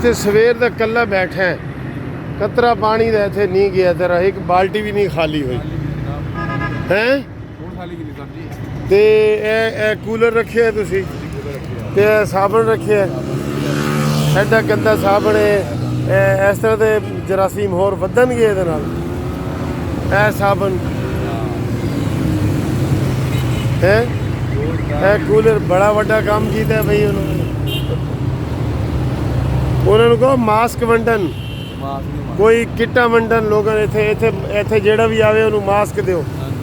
इतने सवेर का कला बैठा है, कतरा पानी का इतने नहीं गया तेरा, एक बाल्टी भी नहीं खाली हुई हैं। ते कूलर रखे है तुसी, ते साबन रखे है, एडा गंदा साबन है। इस तरह के जरासीम होर वधणगे इहदे नाल। साबन है, कूलर बड़ा वड्डा काम किया है भाई उन्होंने कहो मास्क वंडन, कोई किटा वंडन लोगों ने इत्थे जेड़ा भी आवे उन्होंने मास्क दो,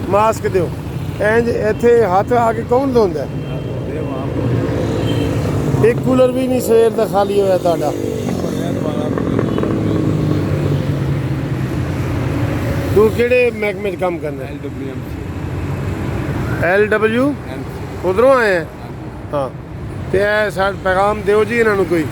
मास्क दो। इंज इत्थे हाथ आके कौन धोंदा है? एक कूलर भी नहीं सवेर का खाली होया तुहाडा। तू किहड़े महकमे काम करना है? LW उधरों आए हैं। हाँ, तो पैगाम दो जी इन्होंने कोई।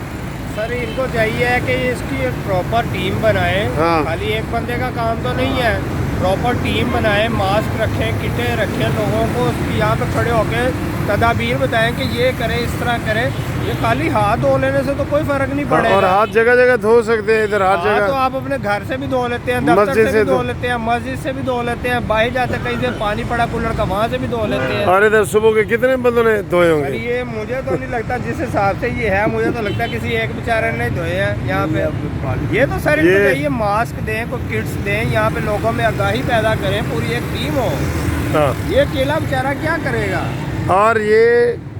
सर इनको चाहिए है कि इसकी एक प्रॉपर टीम बनाए। हाँ। खाली एक बंदे का काम तो नहीं है, प्रॉपर टीम बनाए, मास्क रखें, किटें रखें, लोगों को यहाँ पे खड़े होकर तदाबीर बताएं कि ये करें, इस तरह करें। ये खाली हाथ धो लेने से तो कोई फर्क नहीं पड़ेगा। और हाथ जगह जगह धो सकते हैं, इधर हर जगह। तो आप अपने घर से भी धो लेते हैं, दफ्तर से भी धो लेते हैं, मस्जिद से भी धो लेते हैं, बाहर जाते कहीं से पानी पड़ा कूलर का वहाँ से भी धो लेते हैं। और इधर सुबह के कितने बंदों ने धोए होंगे? ये मुझे तो नहीं लगता, जिस हिसाब से ये है मुझे तो लगता है किसी एक बेचारे ने धोए हैं यहाँ पे। ये तो सर इनको चाहिए मास्क दें, कोई किट्स दें, यहाँ पे लोगों में आगाही पैदा करें, पूरी एक टीम हो। हाँ। ये अकेला बेचारा क्या करेगा? और ये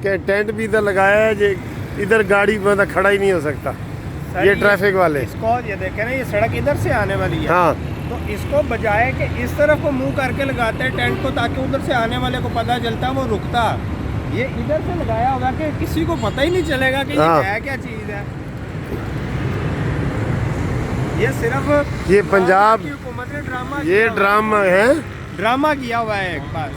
टेंट भी इधर लगाया है, जो इधर गाड़ी मतलब खड़ा ही नहीं हो सकता। ये ट्रैफिक वाले इसको ये देखे ना, ये सड़क इधर से आने वाली है। हाँ। तो इसको बजाय कि इस तरफ को मुंह करके लगाते हैं टेंट को, ताकि उधर से आने वाले को पता चलता वो रुकता। ये इधर से लगाया होगा कि किसी को पता ही नहीं चलेगा कि हाँ। ये है क्या चीज़ है। ये सिर्फ ये पंजाब की हुकूमत ने ड्रामा, ये ड्रामा है, ड्रामा किया हुआ है एक बार,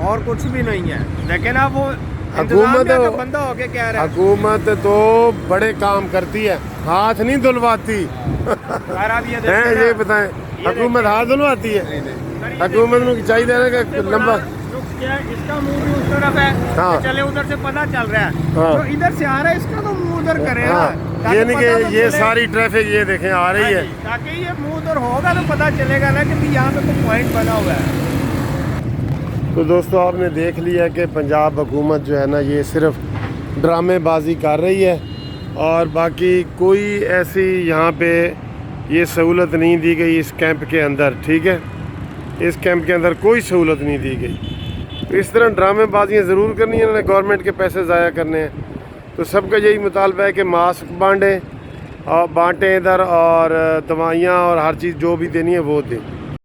और कुछ भी नहीं है। लेकिन आप वो हुकूमत बंदा होके कह रहा है। हुकूमत तो बड़े काम करती है, हाथ नहीं धुलवाती। और आप ये हैं, ये बताएं, हुकूमत हाथ धुलवाती है? हुकूमत को चाहिए ना कि लंबा इसका मुंह भी उस तरफ है। हाँ। चले उधर से पता चल रहा है। हाँ। तो इधर से आ रहा है, इसका तो मुंह उधर करे ना। हाँ। ताकि ये नहीं पता तो कि ये चले। सारी ट्रैफिक ये देखें आ रही है, ताकि ये मुंह उधर होगा तो पता चलेगा ना कि यहाँ पे कोई पॉइंट बना हुआ है। तो दोस्तों आपने देख लिया कि पंजाब हुकूमत जो है ना, ये सिर्फ ड्रामेबाजी कर रही है, और बाकी कोई ऐसी यहाँ पे ये सहूलत नहीं दी गई इस कैंप के अंदर। ठीक है, इस कैंप के अंदर कोई सहूलत नहीं दी गई। तो इस तरह ड्रामेबाजियाँ ज़रूर करनी है, इन्होंने गवर्नमेंट के पैसे ज़ाया करने हैं। तो सबका यही मुतालबा है कि मास्क बांटें और बांटें इधर, और दवाइयाँ और हर चीज़ जो भी देनी है वो दें।